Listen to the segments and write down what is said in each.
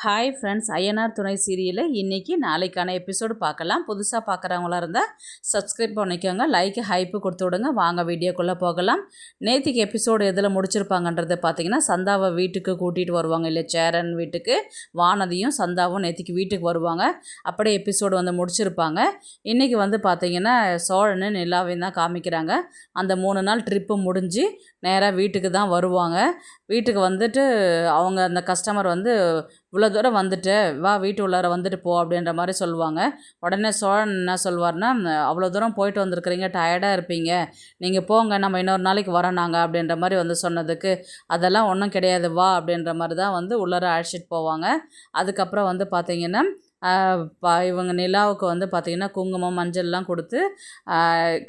Hi friends, Ayyanar துணை சீரியலில் இன்றைக்கி நாளைக்கான எபிசோடு பார்க்கலாம். புதுசாக பார்க்குறவங்களா இருந்தால் சப்ஸ்கிரைப் பண்ணிக்கோங்க, லைக்கு ஹைப்பு கொடுத்து விடுங்க. வாங்க வீடியோக்குள்ளே போகலாம். நேற்றுக்கு எபிசோடு எதில் முடிச்சிருப்பாங்கன்றது பார்த்தீங்கன்னா, சந்தாவை வீட்டுக்கு கூட்டிகிட்டு வருவாங்க இல்லை, சேரன் வீட்டுக்கு வானதியும் சந்தாவும் நேற்றுக்கு வீட்டுக்கு வருவாங்க. அப்படியே எபிசோடு முடிச்சிருப்பாங்க. இன்றைக்கி பார்த்தீங்கன்னா சோழனு நிலாவையும் தான் காமிக்கிறாங்க. அந்த 3 நாள் ட்ரிப்பு முடிஞ்சு நேராக வீட்டுக்கு தான் வருவாங்க. வீட்டுக்கு வந்துட்டு அவங்க அந்த கஸ்டமர் இவ்வளோ தூரம் வந்துட்டு வா, வீட்டு உள்ளார வந்துட்டு போ அப்படின்ற மாதிரி சொல்லுவாங்க. உடனே சோழன் என்ன சொல்வார்னா, அவ்வளோ தூரம் போயிட்டு வந்திருக்கிறீங்க, டயர்டாக இருப்பீங்க, நீங்கள் போங்க, நம்ம இன்னொரு நாளைக்கு வரோம் நாங்கள் அப்படின்ற மாதிரி சொன்னதுக்கு, அதெல்லாம் ஒன்றும் கிடையாது வா அப்படின்ற மாதிரி தான் உள்ளார அழைச்சிட்டு போவாங்க. அதுக்கப்புறம் பார்த்தீங்கன்னா இவங்க நிலாவுக்கு பார்த்திங்கன்னா குங்குமம் மஞ்சள்லாம் கொடுத்து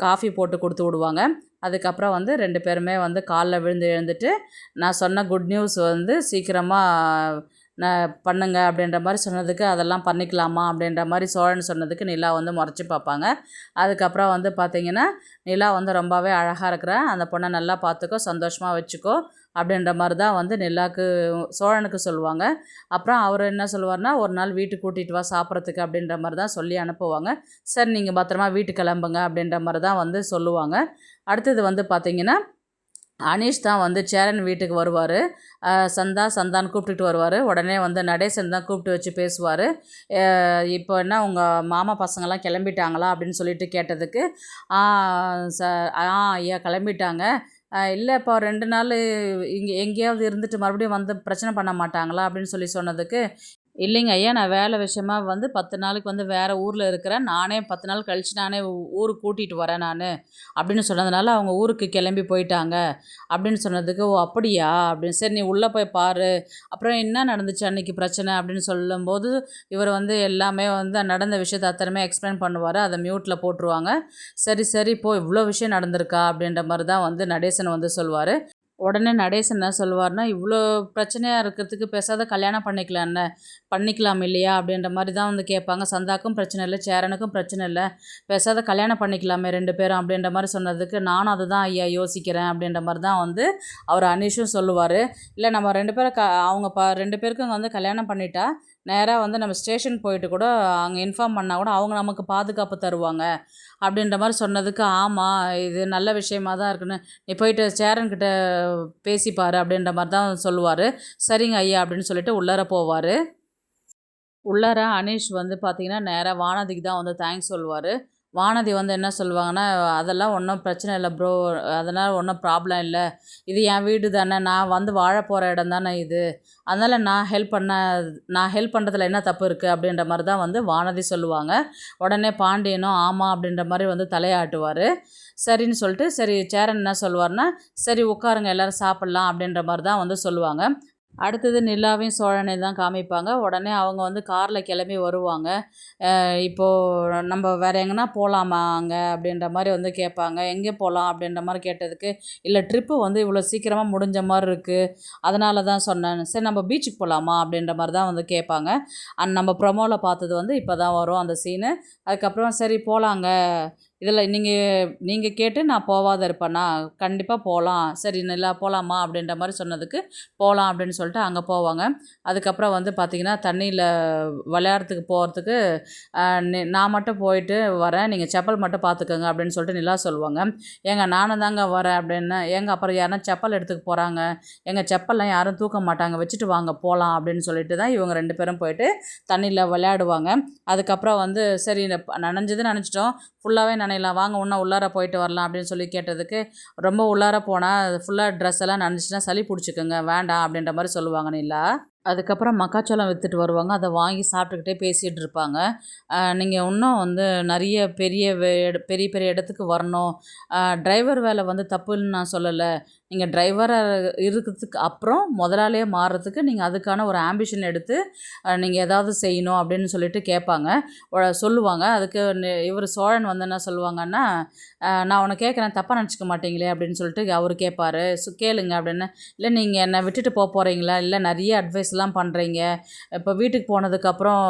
காஃபி போட்டு கொடுத்து விடுவாங்க. அதுக்கப்புறம் 2 பேருமே காலில் விழுந்து எழுந்துட்டு, நான் சொன்ன குட் நியூஸ் சீக்கிரமாக நான் பண்ணுங்க அப்படின்ற மாதிரி சொன்னதுக்கு, அதெல்லாம் பண்ணிக்கலாமா அப்படின்ற மாதிரி சோழன் சொன்னதுக்கு நிலா முறைச்சி பார்ப்பாங்க. அதுக்கப்புறம் பார்த்திங்கன்னா நிலா ரொம்பவே அழகாக இருக்கிறா, அந்த பொண்ணை நல்லா பார்த்துக்கோ, சந்தோஷமாக வச்சுக்கோ அப்படின்ற மாதிரி தான் நிலாவுக்கு சோழனுக்கு சொல்லுவாங்க. அப்புறம் அவர் என்ன சொல்லுவார்னா, ஒரு நாள் வீட்டுக்கு கூட்டிகிட்டு வா சாப்பிட்றதுக்கு அப்படின்ற மாதிரி தான் சொல்லி அனுப்புவாங்க. சரி நீங்கள் பத்திரமா வீட்டுக்கு கிளம்புங்க அப்படின்ற மாதிரி தான் சொல்லுவாங்க. அடுத்தது பார்த்திங்கன்னா அனீஷ் தான் சேரன் வீட்டுக்கு வருவார். சந்தான்னு கூப்பிட்டுட்டு வருவார். உடனே நடேசன் தான் கூப்பிட்டு வச்சு பேசுவார். இப்போ என்ன உங்கள் மாமா பசங்கள்லாம் கிளம்பிட்டாங்களா அப்படின்னு சொல்லிட்டு கேட்டதுக்கு, ஐயா கிளம்பிட்டாங்க. இல்லை இப்போ 2 நாள் இங்கே எங்கேயாவது இருந்துட்டு மறுபடியும் பிரச்சனை பண்ண மாட்டாங்களா அப்படின்னு சொன்னதுக்கு, இல்லைங்க ஐயா, நான் வேலை விஷயமா 10 நாளுக்கு வேறு ஊரில் இருக்கிறேன், நானே 10 நாள் கழித்து நானே ஊருக்கு கூட்டிகிட்டு வரேன் நான் அப்படின்னு சொன்னதுனால அவங்க ஊருக்கு கிளம்பி போயிட்டாங்க அப்படின்னு சொன்னதுக்கு, ஓ அப்படியா அப்படின்னு, சரி நீ உள்ளே போய் பாரு, அப்புறம் என்ன நடந்துச்சு அன்றைக்கி பிரச்சனை அப்படின்னு சொல்லும்போது இவர் எல்லாமே நடந்த விஷயத்தை அத்தனையுமே எக்ஸ்பிளைன் பண்ணுவார். அதை மியூட்டில் போட்டுருவாங்க. சரி சரி இப்போ இவ்வளோ விஷயம் நடந்திருக்கா அப்படின்ற மாதிரி தான் நடேசன் சொல்லுவார். உடனே நடேசன் என்ன சொல்லுவார்னா, இவ்வளோ பிரச்சனையாக இருக்கிறதுக்கு பேசாத கல்யாணம் பண்ணிக்கலாம் இல்லையா அப்படின்ற மாதிரி தான் கேட்பாங்க. சந்தாக்கும் பிரச்சனை இல்லை, சேரனுக்கும் பிரச்சனை இல்லை, பேசாத கல்யாணம் பண்ணிக்கலாமே 2 பேரும் அப்படின்ற மாதிரி சொன்னதுக்கு, நானும் அதுதான் ஐயா யோசிக்கிறேன் அப்படின்ற மாதிரி தான் அவர் அனீஷும் சொல்லுவார். இல்லை நம்ம 2 பேரும் அவங்க 2 பேருக்கும் கல்யாணம் பண்ணிட்டா நேராக நம்ம ஸ்டேஷன் போயிட்டு கூட அங்கே இன்ஃபார்ம் பண்ணால் கூட அவங்க நமக்கு பாதுகாப்பு தருவாங்க அப்படின்ற மாதிரி சொன்னதுக்கு, ஆமாம் இது நல்ல விஷயமா தான் இருக்குன்னு, நீ போயிட்டு சேரன்கிட்ட பேசிப்பார் அப்படின்ற மாதிரி தான் சொல்லுவார். சரிங்க ஐயா அப்படின்னு சொல்லிட்டு உள்ளார போவார். உள்ளார அனீஷ் பார்த்திங்கன்னா நேராக வானதிக்கு தான் தேங்க்ஸ் சொல்லுவார். வானதி என்ன சொல்லுவாங்கன்னா, அதெல்லாம் ஒன்றும் பிரச்சனை இல்லை ப்ரோ, அதனால் ஒன்றும் ப்ராப்ளம் இல்லை, இது என் வீடு தானே, நான் வாழ போகிற இடம் தானே இது, அதனால் நான் ஹெல்ப் பண்ணுறதுல என்ன தப்பு இருக்குது அப்படின்ற மாதிரி தான் வானதி சொல்லுவாங்க. உடனே பாண்டியனும் ஆமாம் அப்படின்ற மாதிரி தலையாட்டுவார். சரின்னு சொல்லிட்டு, சரி சேரன் என்ன சொல்லுவார்னா, சரி உட்காருங்க எல்லோரும் சாப்பிட்லாம் அப்படின்ற மாதிரி தான் சொல்லுவாங்க. அடுத்தது நிலாவையும் சோழனையும் தான் காமிப்பாங்க. உடனே அவங்க காரில் கிளம்பி வருவாங்க. இப்போது நம்ம வேறு எங்கேனா போகலாமா அங்கே அப்படின்ற மாதிரி கேட்பாங்க. எங்கே போகலாம் அப்படின்ற மாதிரி கேட்டதுக்கு, இல்லை ட்ரிப்பு இவ்வளோ சீக்கிரமாக முடிஞ்ச மாதிரி இருக்குது, அதனால தான் சொன்னேன், சரி நம்ம பீச்சுக்கு போகலாமா அப்படின்ற மாதிரி தான் கேட்பாங்க. நம்ம ப்ரொமோவில் பார்த்தது இப்போ தான் வரும் அந்த சீனு. அதுக்கப்புறம் சரி போகலாங்க, இதில் நீங்கள் கேட்டு நான் போகாத இருப்பேனா, கண்டிப்பாக போகலாம், சரி நிலா போகலாமா அப்படின்ற மாதிரி சொன்னதுக்கு, போகலாம் அப்படின்னு சொல்லிட்டு அங்கே போவாங்க. அதுக்கப்புறம் பார்த்திங்கன்னா தண்ணியில் விளையாடுறதுக்கு போகிறதுக்கு, நான் மட்டும் போயிட்டு வரேன், நீங்கள் செப்பல் மட்டும் பார்த்துக்கோங்க அப்படின்னு சொல்லிட்டு நிலா சொல்லுவாங்க. ஏங்க நானும் தாங்க வரேன் அப்படின்னு, ஏங்க அப்புறம் யாரும் செப்பல் எடுத்துக்க போகிறாங்க, எங்கள் செப்பல்லாம் யாரும் தூக்க மாட்டாங்க, வச்சுட்டு வாங்க போகலாம் அப்படின்னு சொல்லிட்டு தான் இவங்க 2 பேரும் போயிட்டு தண்ணியில் விளையாடுவாங்க. அதுக்கப்புறம் சரி நனைஞ்சது நினச்சிட்டோம், ஃபுல்லாகவே நனையலாம் வாங்க இன்னும் உள்ளார போயிட்டு வரலாம் அப்படின்னு சொல்லி கேட்டதுக்கு, ரொம்ப உள்ளார போனால் ஃபுல்லாக ட்ரெஸ் எல்லாம் நனைஞ்சிச்சுன்னா சளி பிடிச்சிக்குங்க, வேண்டாம் அப்படின்ற மாதிரி சொல்லுவாங்க நிலா. அதுக்கப்புறம் மக்காச்சோளம் விற்றுட்டு வருவாங்க, அதை வாங்கி சாப்பிட்டுக்கிட்டே பேசிகிட்டு இருப்பாங்க. நீங்கள் இன்னும் நிறைய பெரிய பெரிய இடத்துக்கு வரணும், டிரைவர் வேலை தப்புன்னு நான் சொல்லலை, நீங்கள் டிரைவராக இருக்கிறதுக்கு அப்புறம் முதலாளியாக மாறுறதுக்கு நீங்கள் அதுக்கான ஒரு ஆம்பிஷன் எடுத்து நீங்கள் ஏதாவது செய்யணும் அப்படின்னு சொல்லிட்டு கேட்பாங்க, சொல்லுவாங்க. அதுக்கு இவர் சோழன் என்ன சொல்லுவாங்கன்னா, நான் உன்னை கேட்குறேன் தப்பாக நினச்சிக்க மாட்டீங்களே அப்படின்னு சொல்லிட்டு அவர் கேட்பார். கேளுங்க அப்படின்னு. இல்லை நீங்கள் என்னை விட்டுட்டு போகிறீங்களா, இல்லை நிறைய அட்வைஸ்லாம் ஆக்டிவிட்டீஸ்லாம் பண்ணுறீங்க, இப்போ வீட்டுக்கு போனதுக்கப்புறம்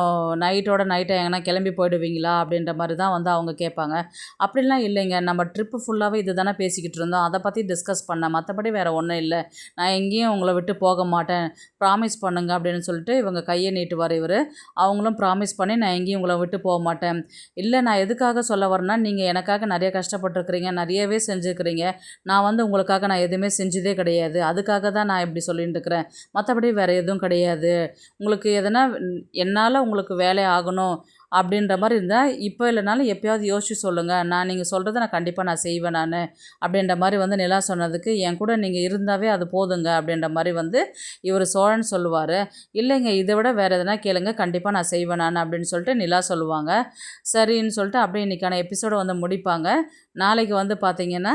நைட்டோட நைட்டாக எங்கன்னா கிளம்பி போயிடுவீங்களா அப்படின்ற மாதிரி தான் வந்து அவங்க கேட்பாங்க. அப்படிலாம் இல்லைங்க, நம்ம ட்ரிப்பு ஃபுல்லாகவே இது தானே பேசிக்கிட்டு இருந்தோம், அதை பற்றி டிஸ்கஸ் பண்ணேன், மற்றபடி வேறு ஒன்றும் இல்லை, நான் எங்கேயும் உங்களை விட்டு போக மாட்டேன், ப்ராமிஸ் பண்ணுங்க அப்படின்னு சொல்லிட்டு இவங்க கையை நீட்டுவார் இவர். அவங்களும் ப்ராமிஸ் பண்ணி நான் எங்கேயும் உங்களை விட்டு போக மாட்டேன். இல்லை, நான் எதுக்காக சொல்ல வரேன்னா, நீங்கள் எனக்காக நிறைய கஷ்டப்பட்டுருக்கிறீங்க, நிறையவே செஞ்சுருக்கிறீங்க, நான் வந்து உங்களுக்காக நான் எதுவுமே செஞ்சதே கிடையாது, அதுக்காக தான் நான் இப்படி சொல்லிட்டு இருக்கிறேன், மற்றபடி வேறு எதுவும் கிடையாது. உங்களுக்கு எதனா என்னால் உங்களுக்கு வேலை ஆகணும் அப்படின்ற மாதிரி இருந்தால் இப்போ இல்லைனாலும் எப்போயாவது யோசிச்சு சொல்லுங்கள், நீங்கள் சொல்கிறத நான் கண்டிப்பாக நான் செய்வேன் நான் அப்படின்ற மாதிரி வந்து நிலா சொன்னதுக்கு, என் கூட நீங்கள் இருந்தாவே அது போதுங்க அப்படின்ற மாதிரி வந்து இவர் சோழன் சொல்லுவார். இல்லைங்க, இதை விட வேறு எதனா கேளுங்க, கண்டிப்பாக நான் செய்வேன் நான் அப்படின்னு சொல்லிட்டு நிலா சொல்லுவாங்க. சரின்னு சொல்லிட்டு அப்படியே இன்றைக்கான எபிசோடை வந்து முடிப்பாங்க. நாளைக்கு வந்து பார்த்திங்கன்னா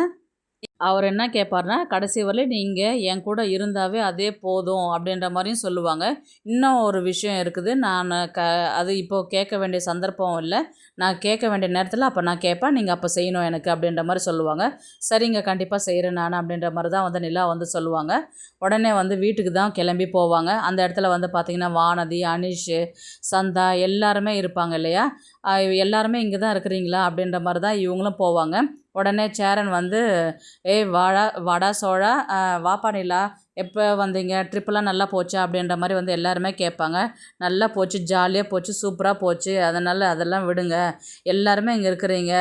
அவர் என்ன கேட்பார்னா, கடைசி வரலையும் நீங்கள் என் கூட இருந்தாவே அதே போதும் அப்படின்ற மாதிரியும் சொல்லுவாங்க. இன்னும் ஒரு விஷயம் இருக்குது, நான் அது இப்போது கேட்க வேண்டிய சந்தர்ப்பம் இல்லை, நான் கேட்க வேண்டிய நேரத்தில் அப்போ நான் கேட்பேன், நீங்கள் அப்போ செய்யணும் எனக்கு அப்படின்ற மாதிரி சொல்லுவாங்க. சரிங்க, கண்டிப்பாக செய்கிறேன் நான் அப்படின்ற மாதிரி தான் வந்து நிலா வந்து சொல்லுவாங்க. உடனே வந்து வீட்டுக்கு தான் கிளம்பி போவாங்க. அந்த இடத்துல வந்து பார்த்திங்கன்னா வானதி, அனிஷ், சந்தா எல்லாருமே இருப்பாங்க இல்லையா, எல்லாருமே இங்கே தான் இருக்கிறீங்களா அப்படின்ற மாதிரி தான் இவங்களும் போவாங்க. உடனே சேரன் வந்து, ஏய் வாடா வாடா சோழா, வாப்பா நிலா, எப்போ வந்தீங்க, ட்ரிப்பெல்லாம் நல்லா போச்சா அப்படின்ற மாதிரி வந்து எல்லாருமே கேட்பாங்க. நல்லா போச்சு, ஜாலியாக போச்சு, சூப்பராக போச்சு, அதனால் அதெல்லாம் விடுங்க, எல்லாருமே இங்கே இருக்கிறீங்க,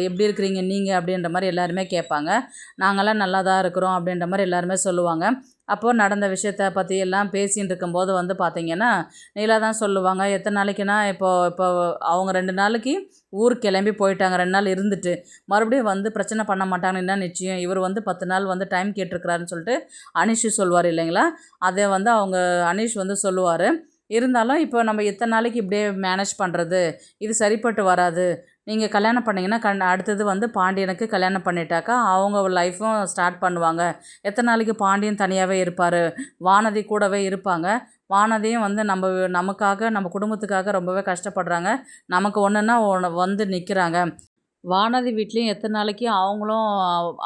எப்படி இருக்கிறீங்க நீங்கள் அப்படின்ற மாதிரி எல்லாருமே கேட்பாங்க. நாங்கள்லாம் நல்லா தான் இருக்கிறோம் அப்படின்ற மாதிரி எல்லாருமே சொல்லுவாங்க. அப்போது நடந்த விஷயத்த பற்றி எல்லாம் பேசின்னு இருக்கும்போது வந்து பார்த்திங்கன்னா, நீலா தான் சொல்லுவாங்க, எத்தனை நாளைக்குன்னா இப்போ இப்போ அவங்க 2 நாளைக்கு ஊருக்கு கிளம்பி போயிட்டாங்க, 2 நாள் இருந்துட்டு மறுபடியும் வந்து பிரச்சனை பண்ண மாட்டாங்கன்னு என்ன நிச்சயம், இவர் வந்து 10 நாள் வந்து டைம் கேட்டிருக்கிறாருன்னு சொல்லிட்டு அனீஷ் சொல்லுவார் இல்லைங்களா, அதை வந்து அவங்க அனீஷ் வந்து சொல்லுவார். இருந்தாலும் இப்போ நம்ம எத்தனை நாளைக்கு இப்படியே மேனேஜ் பண்ணுறது, இது சரிப்பட்டு வராது, நீங்கள் கல்யாணம் பண்ணிங்கன்னா அடுத்தது வந்து பாண்டியனுக்கு கல்யாணம் பண்ணிட்டாக்கா அவங்க லைஃப்பும் ஸ்டார்ட் பண்ணுவாங்க, எத்தனை நாளைக்கு பாண்டியன் தனியாகவே இருப்பார், வானதி கூடவே இருப்பாங்க, வானதியும் வந்து நமக்காக நம்ம குடும்பத்துக்காக ரொம்பவே கஷ்டப்படுறாங்க, நமக்கு ஒன்றுன்னா வந்து நிற்கிறாங்க, வானதி வீட்லேயும் எத்தனை நாளைக்கு அவங்களும்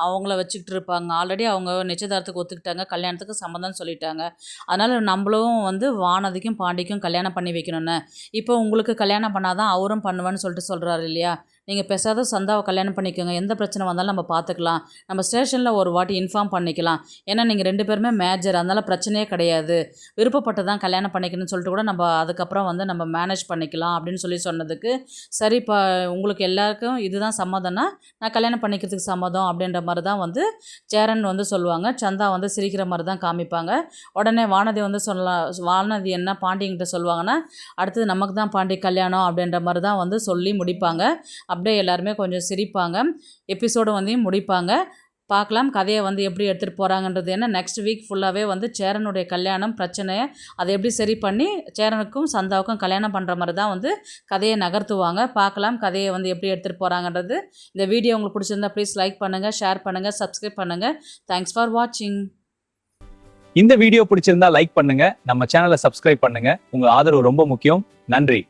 அவங்கள வச்சுக்கிட்டு இருப்பாங்க, ஆல்ரெடி அவங்க நிச்சயதார்த்தத்துக்கு ஒத்துக்கிட்டாங்க, கல்யாணத்துக்கு சம்மதம்னு சொல்லிட்டாங்க, அதனால் நம்மளும் வந்து வானதிக்கும் பாண்டிக்கும் கல்யாணம் பண்ணி வைக்கணுன்னு, இப்போ உங்களுக்கு கல்யாணம் பண்ணாதான் அவரும் பண்ணுவேன்னு சொல்லிட்டு சொல்கிறாரு இல்லையா, நீங்கள் பேசாத சந்தாவை கல்யாணம் பண்ணிக்கோங்க, எந்த பிரச்சனை வந்தாலும் நம்ம பார்த்துக்கலாம், நம்ம ஸ்டேஷனில் ஒரு வாட்டி இன்ஃபார்ம் பண்ணிக்கலாம், ஏன்னா நீங்கள் 2 பேருமே மேஜர், அதனால் பிரச்சனையே கிடையாது, விருப்பப்பட்டு தான் கல்யாணம் பண்ணிக்கணும்னு சொல்லிட்டு கூட நம்ம அதுக்கப்புறம் வந்து நம்ம மேனேஜ் பண்ணிக்கலாம் அப்படின்னு சொல்லி சொன்னதுக்கு, சரிப்பா உங்களுக்கு எல்லாருக்கும் இதுதான் சம்மதம்னா நான் கல்யாணம் பண்ணிக்கிறதுக்கு சம்மதம் அப்படின்ற மாதிரி தான் வந்து சேரன் வந்து சொல்லுவாங்க. சந்தா வந்து சிரிக்கிற மாதிரி தான் காமிப்பாங்க. உடனே வானதி வந்து வானதி என்ன பாண்டியங்கிட்ட சொல்லுவாங்கன்னா, அடுத்தது நமக்கு தான் பாண்டி கல்யாணம் அப்படின்ற மாதிரி தான் வந்து சொல்லி முடிப்பாங்க. அப்படியே எல்லாருமே கொஞ்சம் சிரிப்பாங்க. எபிசோடு வந்து முடிப்பாங்க. பார்க்கலாம் கதையை வந்து எப்படி எடுத்துகிட்டு போகிறாங்கன்றது. ஏன்னா நெக்ஸ்ட் வீக் ஃபுல்லாகவே வந்து சேரனுடைய கல்யாணம் பிரச்சனையை அதை எப்படி சரி பண்ணி சேரனுக்கும் சந்தாவுக்கும் கல்யாணம் பண்ணுற மாதிரி தான் வந்து கதையை நகர்த்துவாங்க. பார்க்கலாம் கதையை வந்து எப்படி எடுத்துகிட்டு போகிறாங்கன்றது. இந்த வீடியோ உங்களுக்கு பிடிச்சிருந்தா ப்ளீஸ் லைக் பண்ணுங்கள், ஷேர் பண்ணுங்கள், சப்ஸ்கிரைப் பண்ணுங்கள். தேங்க்ஸ் ஃபார் வாட்சிங். இந்த வீடியோ பிடிச்சிருந்தா லைக் பண்ணுங்க, நம்ம சேனலை சப்ஸ்கிரைப் பண்ணுங்க. உங்க ஆதரவு ரொம்ப முக்கியம். நன்றி.